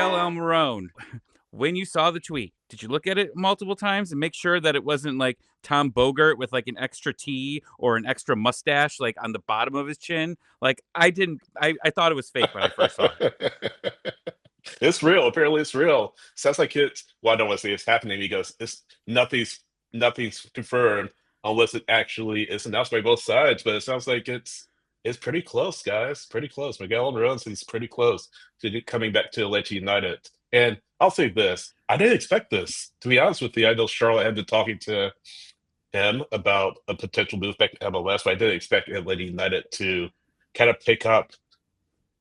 Miguel Almiron, when you saw the tweet, did you look at it multiple times and make sure that it wasn't like Tom Bogart with like an extra T or an extra mustache like on the bottom of his chin? Like I didn't, I thought it was fake when I first saw it. It's real. Apparently, it's real. Sounds like it's. Well, I don't want to say it's happening because it's nothing's confirmed unless it actually is announced by both sides. But it sounds like it's pretty close, guys. Pretty close. Miguel Almiron says he's pretty close to coming back to Atlanta United. And I'll say this: I didn't expect this. To be honest with you, I know Charlotte had been talking to him about a potential move back to MLS, but I didn't expect Atlanta United to kind of pick up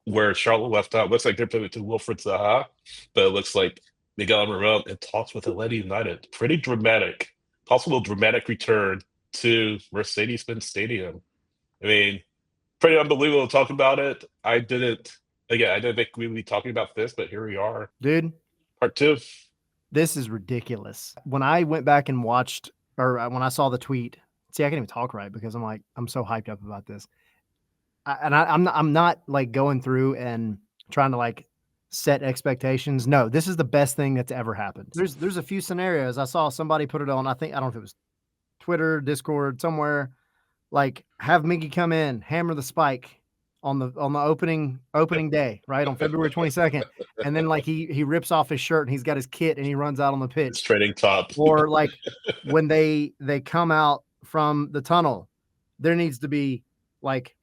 where Charlotte left out. Looks like they're pivoting to Wilfred Zaha, but it looks like Miguel Almiron in talks with Atlanta United. Pretty dramatic, possible dramatic return to Mercedes-Benz Stadium. I mean, pretty unbelievable to talk about it. I didn't think we'd be talking about this, but here we are. Dude, Part 2. this is ridiculous. When I went back and watched, or when I saw the tweet, see, I can't even talk right because I'm so hyped up about this. I'm not like going through and trying to like set expectations. No, this is the best thing that's ever happened. There's a few scenarios. I saw somebody put it on, I don't know if it was Twitter, Discord, somewhere, like have Miggy come in, hammer the spike on the opening day, right, on February 22nd, and then like he rips off his shirt and he's got his kit and he runs out on the pitch. It's trading top. Or like when they come out from the tunnel, there needs to be like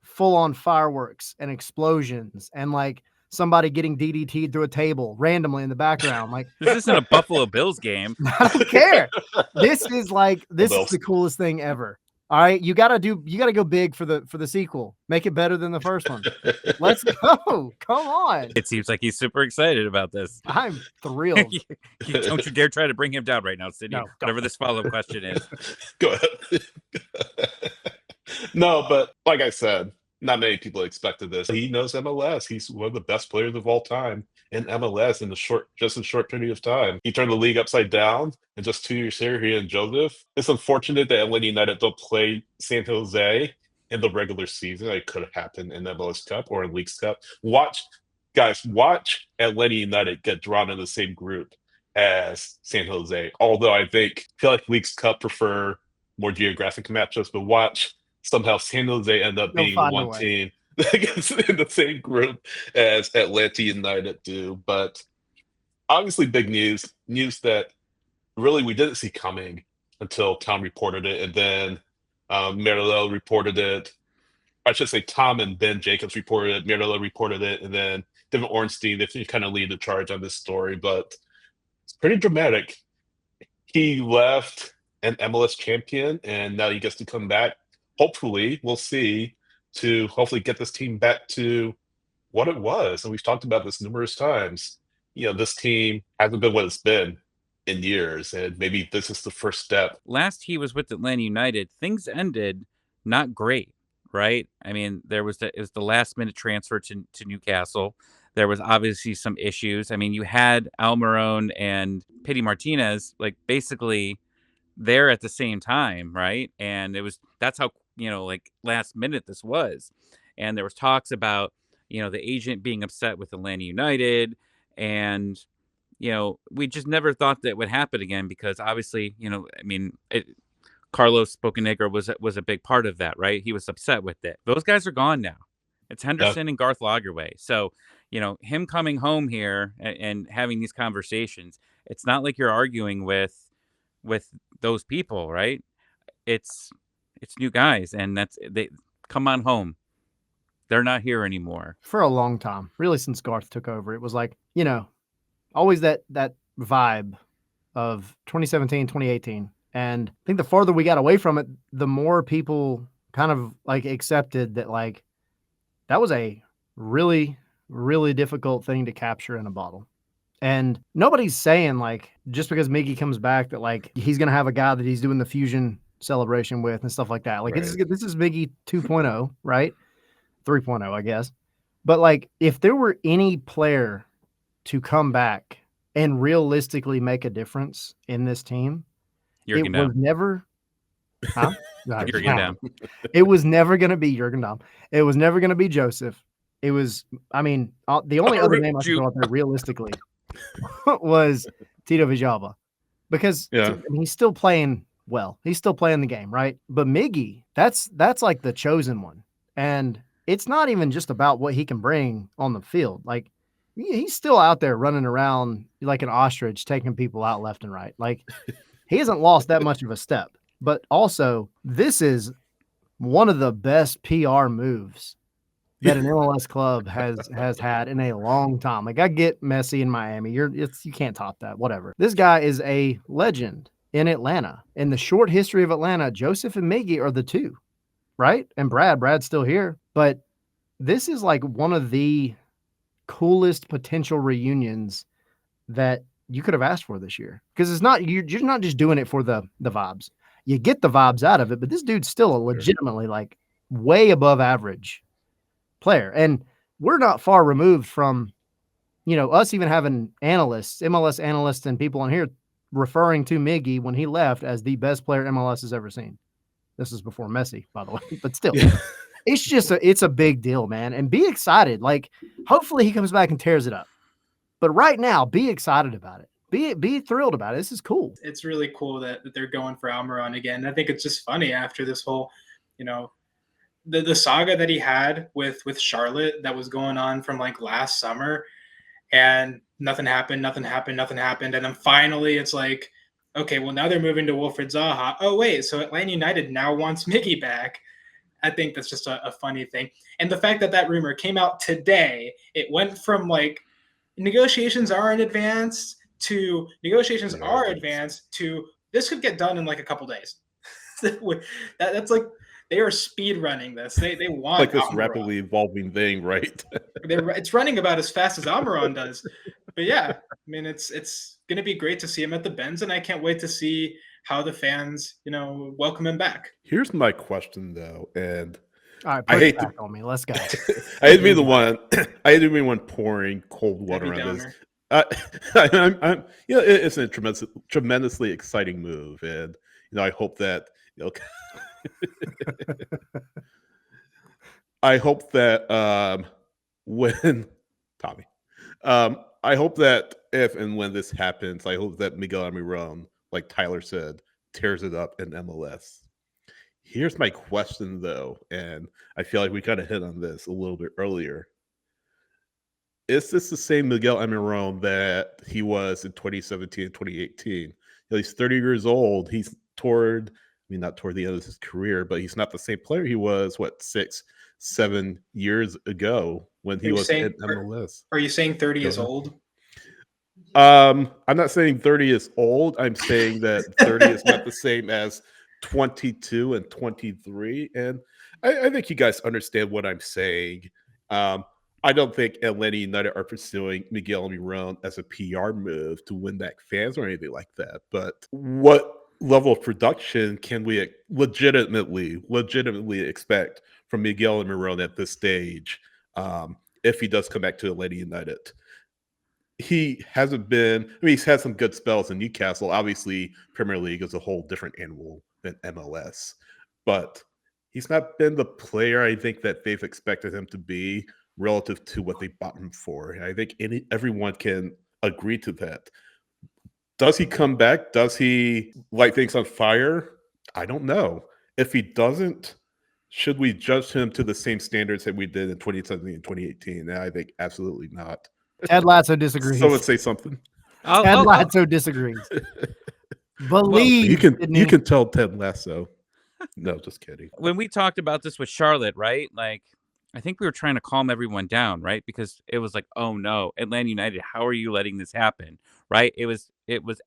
full on fireworks and explosions and like somebody getting DDT'd through a table randomly in the background. Like this isn't a Buffalo Bills game. I don't care. This is the coolest thing ever. All right. You gotta go big for the sequel. Make it better than the first one. Let's go. Come on. It seems like he's super excited about this. I'm thrilled. Don't you dare try to bring him down right now, Sydney. No, whatever this follow-up question is. Go ahead. No, but like I said, not many people expected this. He knows MLS. He's one of the best players of all time in MLS in a short period of time. He turned the league upside down in just 2 years here, he and Joseph. It's unfortunate that Atlanta United don't play San Jose in the regular season. It could have happened in the MLS Cup or in Leagues Cup. Watch Atlanta United get drawn in the same group as San Jose. Although I feel like Leagues Cup prefer more geographic matchups, but watch somehow San Jose end up being one team that gets in the same group as Atlanta United do. But obviously big news that really we didn't see coming until Tom reported it, and then Merillo reported it. I should say Tom and Ben Jacobs reported it, Merillo reported it, and then Devin Ornstein, they kind of lead the charge on this story. But it's pretty dramatic. He left an MLS champion, and now he gets to come back. Hopefully, we'll see, to hopefully get this team back to what it was. And we've talked about this numerous times. This team hasn't been what it's been in years, and maybe this is the first step. Last he was with Atlanta United, things ended not great, right? I mean, it was the last-minute transfer to Newcastle. There was obviously some issues. I mean, you had Almiron and Pity Martinez, like, basically there at the same time, right? And that's how like last minute this was. And there was talks about the agent being upset with Atlanta United, and we just never thought that would happen again, because obviously I mean, Carlos Bocanegra was a big part of that, right? He was upset with it. Those guys are gone now. It's Henderson and Garth Lagerwey. So him coming home here and having these conversations, it's not like you're arguing with those people, right? It's new guys, and they come on home. They're not here anymore. For a long time, really, since Garth took over, it was like, always that vibe of 2017, 2018. And I think the farther we got away from it, the more people kind of like accepted that like that was a really, really difficult thing to capture in a bottle. And nobody's saying like just because Miggy comes back that like he's going to have a guy that he's doing the fusion celebration with and stuff like that. Like, right. This is Miggy 2.0, right? 3.0, I guess. But like, if there were any player to come back and realistically make a difference in this team, Jürgen it was never. Huh? Jürgen Damm. It was never going to be Jürgen Damm. It was never going to be Joseph. it was, I mean, the only other name I could throw out there realistically was Tito Villalba, because Yeah. I mean, he's still playing well. He's still playing the game, right? But Miggy, that's like the chosen one. And it's not even just about what he can bring on the field. Like, he's still out there running around like an ostrich, taking people out left and right. Like, he hasn't lost that much of a step. But also, this is one of the best PR moves that an MLS club has had in a long time. Like, I get Messi in Miami. You can't top that. Whatever. This guy is a legend in Atlanta. In the short history of Atlanta, Joseph and Miggy are the two, right? And Brad's still here. But this is like one of the coolest potential reunions that you could have asked for this year. Because it's not, you're not just doing it for the vibes. You get the vibes out of it, but this dude's still a legitimately like way above average player. And we're not far removed from, us even having analysts, MLS analysts and people on here referring to Miggy when he left as the best player MLS has ever seen. This is before Messi, by the way, but still. It's just it's a big deal, man. And be excited. Like, hopefully he comes back and tears it up. But right now, be excited about it. Be thrilled about it. This is cool. It's really cool that they're going for Almiron again. I think it's just funny after this whole, the saga that he had with Charlotte that was going on from like last summer, and nothing happened. And then finally it's like, okay, well, now they're moving to Wilfred Zaha. Oh, wait, so Atlanta United now wants Miggy back. I think that's just a funny thing. And the fact that rumor came out today, it went from like negotiations aren't advanced to negotiations are advanced to this could get done in like a couple days. That's like they are speed running this. They want like this Almiron. rapidly evolving thing, right? It's running about as fast as Almiron does. But yeah, I mean, it's going to be great to see him at the Benz, and I can't wait to see how the fans, welcome him back. Here's my question, though, and all right, I hate back on me. Let's go. I hate to be the one. I hate to be the one pouring cold water on this. It's a tremendously exciting move, and I hope that I hope that when Tommy, I hope that if and when this happens, I hope that Miguel Almiron, like Tyler said, tears it up in MLS. Here's my question, though, and I feel like we kind of hit on this a little bit earlier. Is this the same Miguel Almiron that he was in 2017 and 2018? He's 30 years old. He's not toward the end of his career, but he's not the same player he was, 6-7 years ago when he was in MLS. Are you saying 30 is old? I'm not saying 30 is old. I'm saying that 30 is not the same as 22 and 23. And I think you guys understand what I'm saying. I don't think Atlanta United are pursuing Miguel Almiron as a PR move to win back fans or anything like that. But what level of production can we legitimately expect from Miguel Almiron at this stage if he does come back to Atlanta United? He hasn't been. He's had some good spells in Newcastle. Obviously, Premier League is a whole different animal than MLS. But he's not been the player I think that they've expected him to be relative to what they bought him for. And I think everyone can agree to that. Does he come back? Does he light things on fire? I don't know. If he doesn't, should we judge him to the same standards that we did in 2017 and 2018? And I think absolutely not. Ted Lasso disagrees. Someone say something. Ted Lasso disagrees. Believe you can tell Ted Lasso. No, just kidding. When we talked about this with Charlotte, right? Like, I think we were trying to calm everyone down, right? Because it was like, oh no, Atlanta United, how are you letting this happen? Right? It was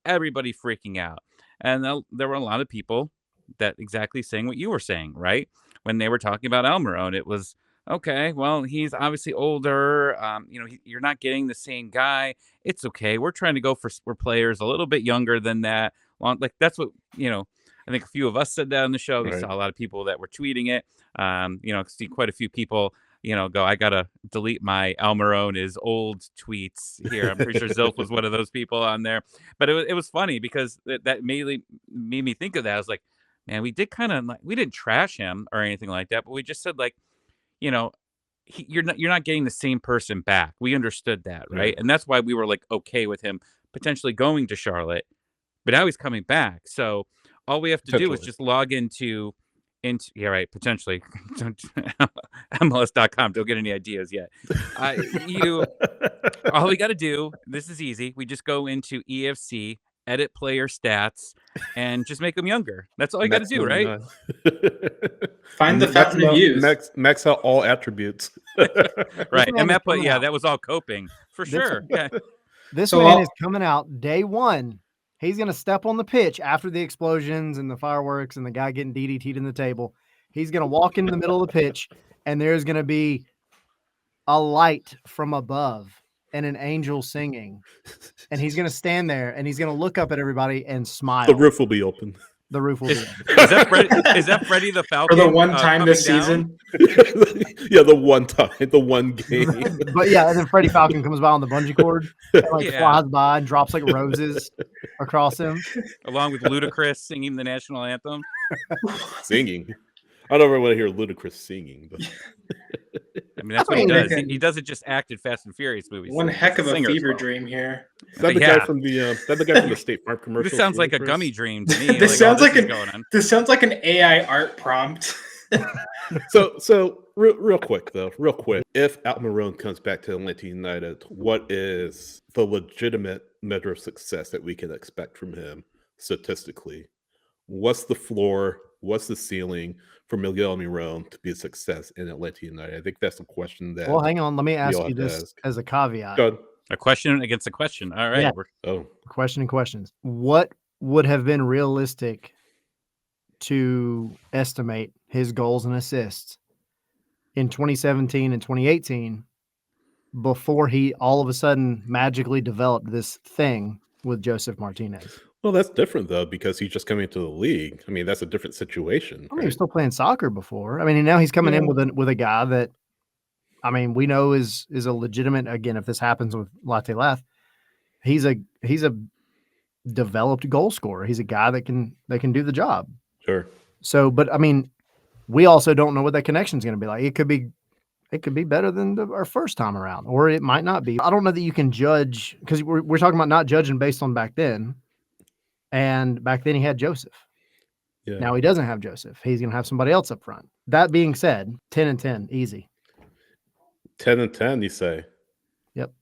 everybody freaking out. And there were a lot of people that exactly saying what you were saying, right? When they were talking about Almiron, it was, okay, well, he's obviously older. You're not getting the same guy. It's okay. We're trying to go for players a little bit younger than that. Like, that's what, I think a few of us said that on the show. We saw a lot of people that were tweeting it. See quite a few people, go, I got to delete my Almiron is old tweets here. I'm pretty sure Zilf was one of those people on there. But it was funny because that immediately made me think of that. I was like, man, we did kind of, we didn't trash him or anything like that, but we just said, like, you're not getting the same person back. We understood that, right? Right. And that's why we were like okay with him potentially going to Charlotte, but now he's coming back. So all we have to do is Potentially. just log into yeah, right, potentially MLS.com. Don't get any ideas yet. You all we got to do, this is easy. We just go into EFC, edit player stats, and just make them younger. That's all you got to Max do, right? 99. Find the Max fountain of out, youth. max out all attributes. Right. And man is Matt, but coming yeah, out. that was all coping for This sure. Yeah. this So man I'll- is coming out day one. He's going to step on the pitch after the explosions and the fireworks and the guy getting DDT'd in the table. He's going to walk into the middle of the pitch, and there's going to be a light from above and an angel singing. And he's going to stand there, and he's going to look up at everybody and smile. The roof will be open. The roof will be Is, open. is that Freddie the Falcon? For the one time coming this down? season. Yeah, the one time, the one game. But yeah, and then Freddie Falcon comes by on the bungee cord and like Yeah. flies by and drops like roses across him. Along with Ludacris singing the national anthem. Singing. I don't ever want to hear Ludacris singing, but I mean, that's what he does. He doesn't just act in Fast and Furious movies. One He's heck of a singer as fever well. dream here. is that the Yeah. guy from the State Farm commercial? This sounds like a Ludacris? gummy dream to me. This sounds like is an- going on. This sounds like an AI art prompt. So real quick though, if Almiron comes back to Atlanta United, what is the legitimate measure of success that we can expect from him statistically? What's the floor? What's the ceiling for Miguel Almiron to be a success in Atlanta United? I think that's a question that. Well, hang on. Let me ask all you have to this ask. as a caveat. Go ahead. A question against a question. All right. Yeah. Oh, Question and questions. What would have been realistic to estimate his goals and assists in 2017 and 2018 before he all of a sudden magically developed this thing with Joseph Martinez? well, that's different though because he's just coming into the league. I mean, that's a different situation. I mean, he was right? still playing soccer before. I mean, and now he's coming in Yeah. with a guy that, I mean, we know is a legitimate. Again, if this happens with Latte Lath, he's a developed goal scorer. He's a guy that can do the job. Sure. So, but I mean, we also don't know what that connection is going to be like. It could be better than our first time around, or it might not be. I don't know that you can judge because we're talking about not judging based on back then. And back then he had Joseph. Yeah. Now he doesn't have Joseph. He's going to have somebody else up front. That being said, 10-10, easy. 10-10, you say? Yep.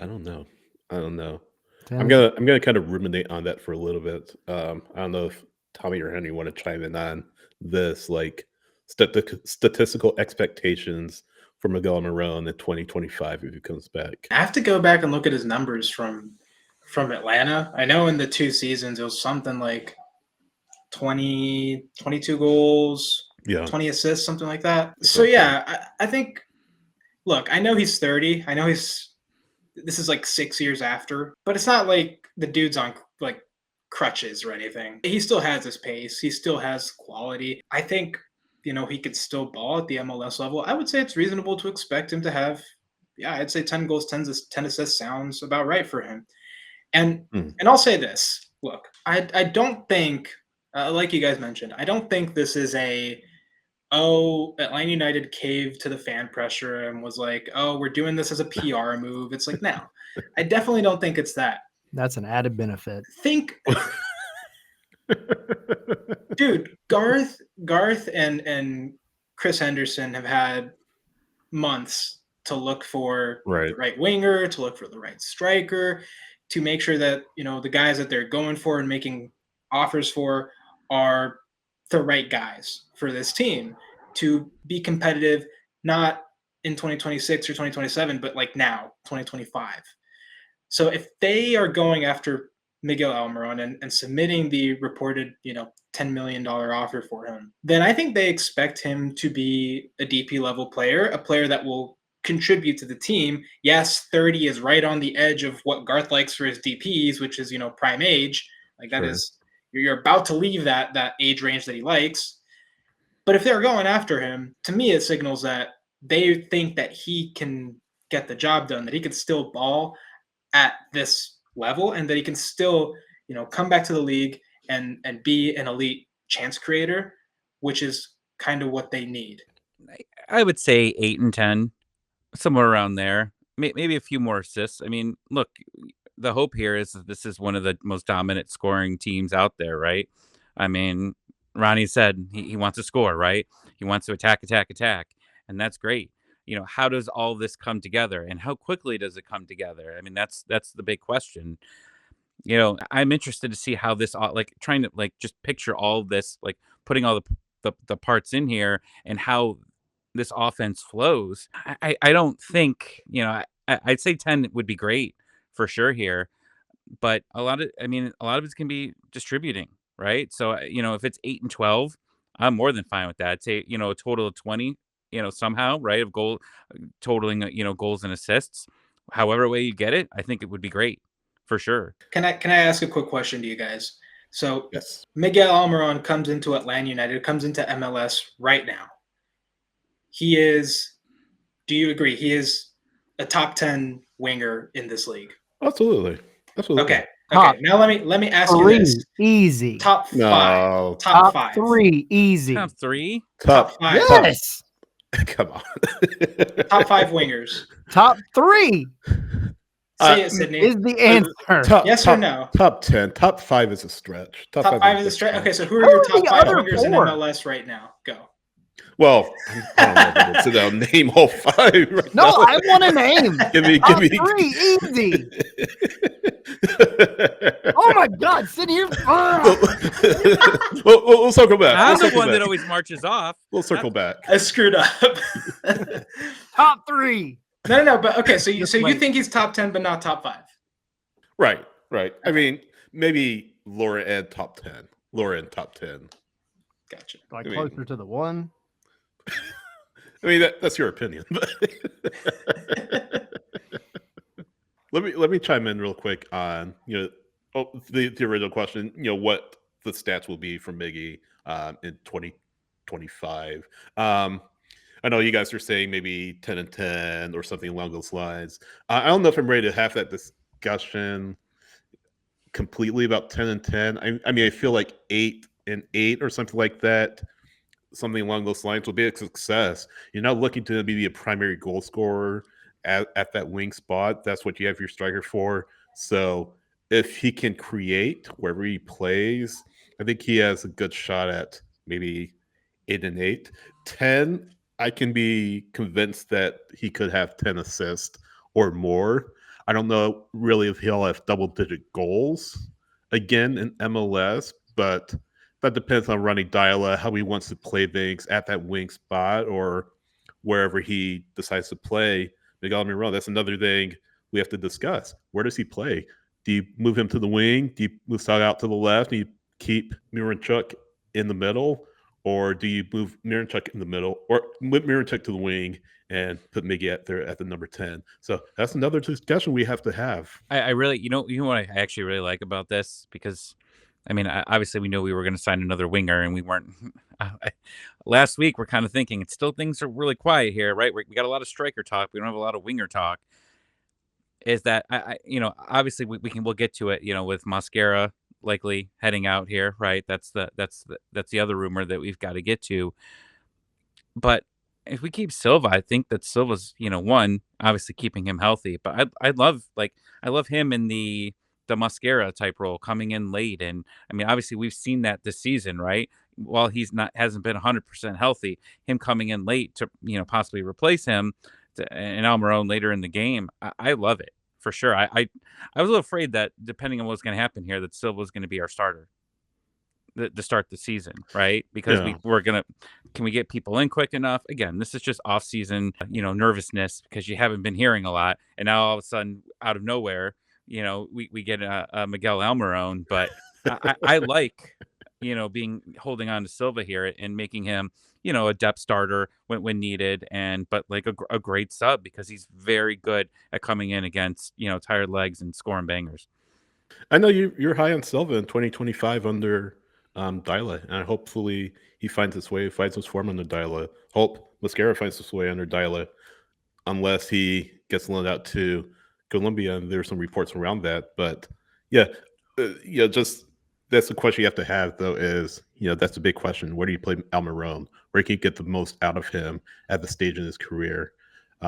I don't know. 10. I'm gonna kind of ruminate on that for a little bit. I don't know if Tommy or Henry want to chime in on this, like statistical expectations for Miguel Almiron in 2025 if he comes back. I have to go back and look at his numbers from Atlanta. I know in the 2 seasons it was something like 22 goals, Yeah, 20 assists, something like that. So yeah, I think. Look, I know he's 30. I know this is like 6 years after, but it's not like the dude's on like crutches or anything. He still has his pace. He still has quality. I think, he could still ball at the MLS level. I would say it's reasonable to expect him to have, I'd say 10 goals, 10 assists sounds about right for him. And I'll say this. Look, I don't think, like you guys mentioned, I don't think this is Atlanta United caved to the fan pressure and was like, oh, we're doing this as a PR move. It's like, no, I definitely don't think it's that. That's an added benefit. Dude, Garth and Chris Henderson have had months to look for right. the right winger, to look for the right striker, to make sure that, the guys that they're going for and making offers for are the right guys for this team to be competitive, not in 2026 or 2027, but like now, 2025. So if they are going after Miguel Almiron and submitting the reported, $10 million offer for him, then I think they expect him to be a DP level player, a player that will contribute to the team. Yes, 30 is right on the edge of what Garth likes for his DPs, which is, prime age. Like that is, you're about to leave that age range that he likes. But if they're going after him, to me, it signals that they think that he can get the job done, that he can still ball at this level, and that he can still, come back to the league and be an elite chance creator, which is kind of what they need. I would say 8 and 10, somewhere around there. Maybe a few more assists. I mean, look, the hope here is that this is one of the most dominant scoring teams out there, right? I mean, Ronnie said he wants to score, right? He wants to attack, attack, attack, and that's great. How does all this come together, and how quickly does it come together? I mean, that's the big question. I'm interested to see how this all like trying to like just picture all of this, like putting all the parts in here and how this offense flows. I don't think, I'd say 10 would be great for sure here, but a lot of it's can be distributing, right? So, if it's 8 and 12, I'm more than fine with that. I'd say, a total of 20, somehow, right? Of goal totaling, goals and assists. However way you get it, I think it would be great for sure. Can I ask a quick question to you guys? So Yes. Miguel Almiron comes into Atlanta United, comes into MLS right now. He is. Do you agree? He is a top 10 winger in this league. Absolutely. Absolutely. Okay. Top Okay. Now let me ask you Three, this: easy. top five. No. Top Top five. three, easy. Top 3. Top Top. five. Yes. Come on. Top 5 wingers. Top 3 Say it, Sydney. is the answer. Yes or no? Top 10. Top 5 is a stretch. Top 5 is a stretch. Okay, so who are Who your are top the 5 other wingers in 4? MLS right now? Go. Well, I don't know if I can sit down and name all 5 right No, now. I want a name. Give me. Top 3, easy. Oh my God, sit here. We'll circle back. I'm We'll the circle one back. that always marches off. We'll circle back. I screwed up. Top 3. No, but okay, so you wait. think he's top 10 but not top 5. Right. I mean, maybe Laura and top 10. Gotcha. Like I mean- closer to the 1. I mean, that's your opinion. But let me chime in real quick on the original question. What the stats will be for Miggy in 2025. I know you guys are saying maybe 10 and 10 or something along those lines. I don't know if I'm ready to have that discussion completely about 10 and 10. I mean, I feel like 8 and 8 or something like that. Something along those lines will be a success. You're not looking to be a primary goal scorer at that wing spot. That's what you have your striker for. So if he can create wherever he plays, I think he has a good shot at maybe 8 and 8. 10, I can be convinced that he could have 10 assists or more. I don't know really if he'll have double-digit goals again in MLS, but that depends on Ronnie Dyla, how he wants to play things at that wing spot or wherever he decides to play. Miguel Almiron, that's another thing we have to discuss. Where does he play? Do you move him to the wing? Do you move Saga out to the left? Do you keep Miranchuk in the middle? Or do you move Miranchuk in the middle or move Miranchuk to the wing and put Miggy at the number 10? So that's another discussion we have to have. I really, what I actually really like about this, because I mean, obviously we knew we were going to sign another winger, and we weren't. Last week, we're kind of thinking things are really quiet here, right? We got a lot of striker talk. We don't have a lot of winger talk. Is that obviously we'll get to it, with Mosquera likely heading out here, right? That's the other rumor that we've got to get to. But if we keep Silva, I think that Silva's, one, obviously keeping him healthy. But I love him in the Mosquera type role, coming in late. And I mean, obviously we've seen that this season, right? While hasn't been 100% healthy, him coming in late to, possibly replace him and Almiron later in the game. I love it for sure. I was a little afraid that depending on what's going to happen here, that Silva was going to be our starter to start the season, right? Because can we get people in quick enough? Again, this is just off season, nervousness because you haven't been hearing a lot. And now all of a sudden, out of nowhere, we get a Miguel Almiron, but I like, holding on to Silva here and making him, a depth starter when needed, but like a great sub because he's very good at coming in against, tired legs and scoring bangers. I know you're high on Silva in 2025 under Dyla, and hopefully he finds his form under Dyla. Hope Mosquera finds his way under Dyla, unless he gets loaned out to Colombia, and there's some reports around that. But just that's the question you have to have, though, is, that's a big question. Where do you play Almiron? Where can you get the most out of him at the stage in his career?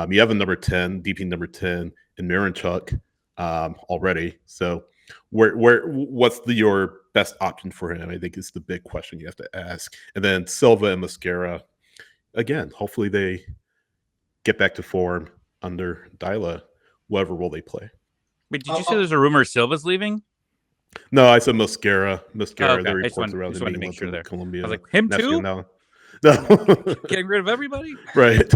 You have a number 10, DP number 10, in Miranchuk already. So what's your best option for him? I think is the big question you have to ask. And then Silva and Mascara, again, hopefully they get back to form under Dyla, whatever role they play. Wait, did you say there's a rumor Silva's leaving? No, I said Mascara. Oh, okay. The I reports around just him wanted to being make sure there. Colombia. I was like, him too? No. Getting rid of everybody? Right.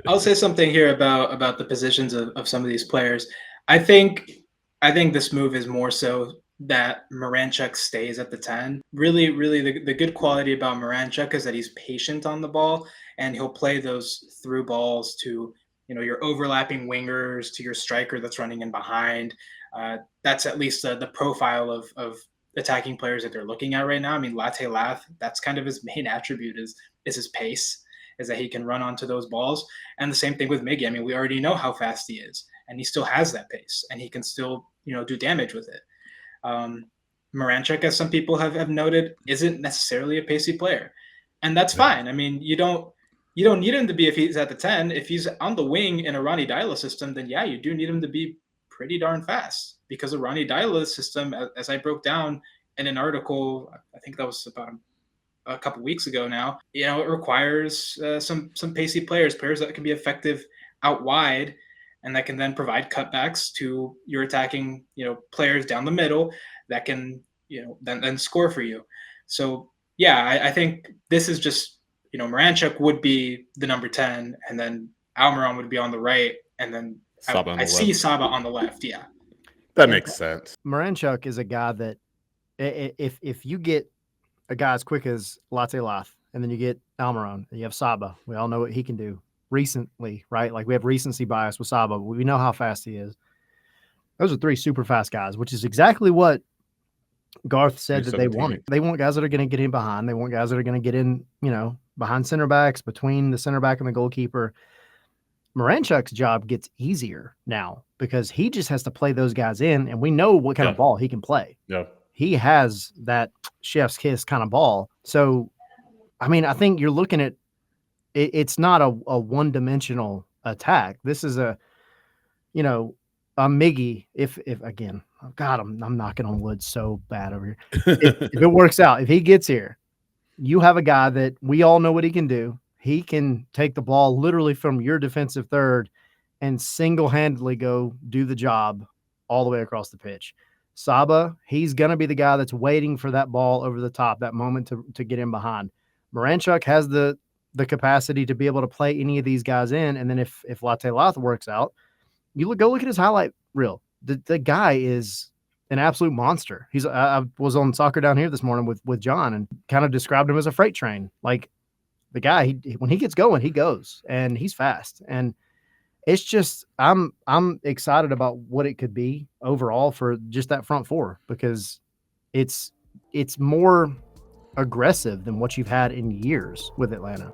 I'll say something here about the positions of some of these players. I think this move is more so that Miranchuk stays at the 10. Really, the good quality about Miranchuk is that he's patient on the ball, and he'll play those through balls to your overlapping wingers, to your striker that's running in behind. That's at least the profile of attacking players that they're looking at right now. I mean, Latte Lath, that's kind of his main attribute is his pace, is that he can run onto those balls. And the same thing with Miggy. I mean, we already know how fast he is, and he still has that pace, and he can still do damage with it. Miranchuk, as some people have noted, isn't necessarily a pacey player, and that's fine. I mean, you don't need him to be if he's at the 10. If he's on the wing in a Ronnie Dyla system, then yeah, you do need him to be pretty darn fast, because a Ronnie Dyla system, as I broke down in an article, I think that was about a couple weeks ago now, it requires some pacey players that can be effective out wide, and that can then provide cutbacks to your attacking players down the middle that can then score for you. So yeah, I think this is just Miranchuk would be the number 10, and then Almiron would be on the right, and then I see Saba on the left. Yeah, that makes sense. Miranchuk is a guy that if you get a guy as quick as Latte Lath, and then you get Almiron, and you have Saba, we all know what he can do recently, right? Like, we have recency bias with Saba. We know how fast he is. Those are 3 super fast guys, which is exactly what Garth said that they wanted. They want guys that are going to get in behind. They want guys that are going to get in, behind center backs, between the center back and the goalkeeper. Miranchuk's job gets easier now because he just has to play those guys in, and we know what kind of ball he can play. Yeah. He has that chef's kiss kind of ball. So, I mean, I think you're looking at it's not a one-dimensional attack. This is a Miggy. If again, oh God, I'm knocking on wood so bad over here. If it works out, if he gets here, you have a guy that we all know what he can do. He can take the ball literally from your defensive third and single-handedly go do the job all the way across the pitch. Saba, he's going to be the guy that's waiting for that ball over the top, that moment to get in behind. Miranchuk has the capacity to be able to play any of these guys in, and then if Latte Lath works out, go look at his highlight reel. The guy is an absolute monster. I was on Soccer Down Here this morning with John and kind of described him as a freight train. Like, the guy, when he gets going, he goes, and he's fast. And it's just, I'm excited about what it could be overall for just that front four, because it's more aggressive than what you've had in years with Atlanta.